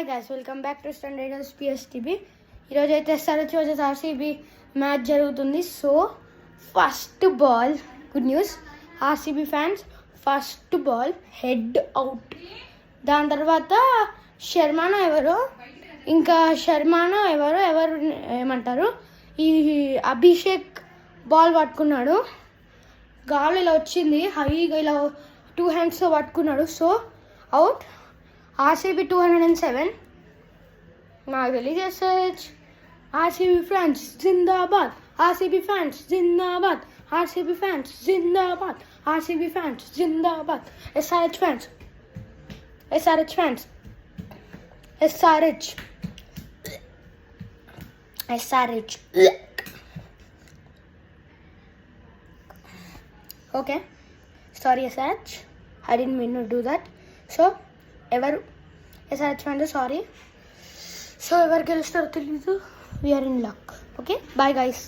Hi guys, welcome back to standard riders PSTB. ఈరోజు అయితే SRH versus RCB match జరుగుతుంది. So first ball, good news RCB fans, first ball Head out. దాని తర్వాత శర్మానో ఎవరు ఏమంటారు, ఈ అభిషేక్ బాల్ పట్టుకున్నాడు. గాలి ఇలా వచ్చింది, హైగా ఇలా 2 హ్యాండ్స్తో పట్టుకున్నాడు. So out. ఆర్సీబీ 207. నాకు తెలియజేసేజ్. ఆర్సీబీ ఫ్యాన్స్ జిందాబాద్, ఆర్సీబీ ఫ్యాన్స్ జిందాబాద్, ఆర్సీబీ ఫ్యాన్స్ జిందాబాద్, ఆర్సీబీ ఫ్యాన్స్ జిందాబాద్. SRH fans, SRH fans, SRH, SRH. Okay, sorry SRH, I didn't mean to do that. So ఎవరు ఎస్ఆర్హెచ్ ఫ్యాన్స్ సారీ. సో ఎవరు గెలుస్తారో తెలీదు, we are in luck. Okay, bye guys.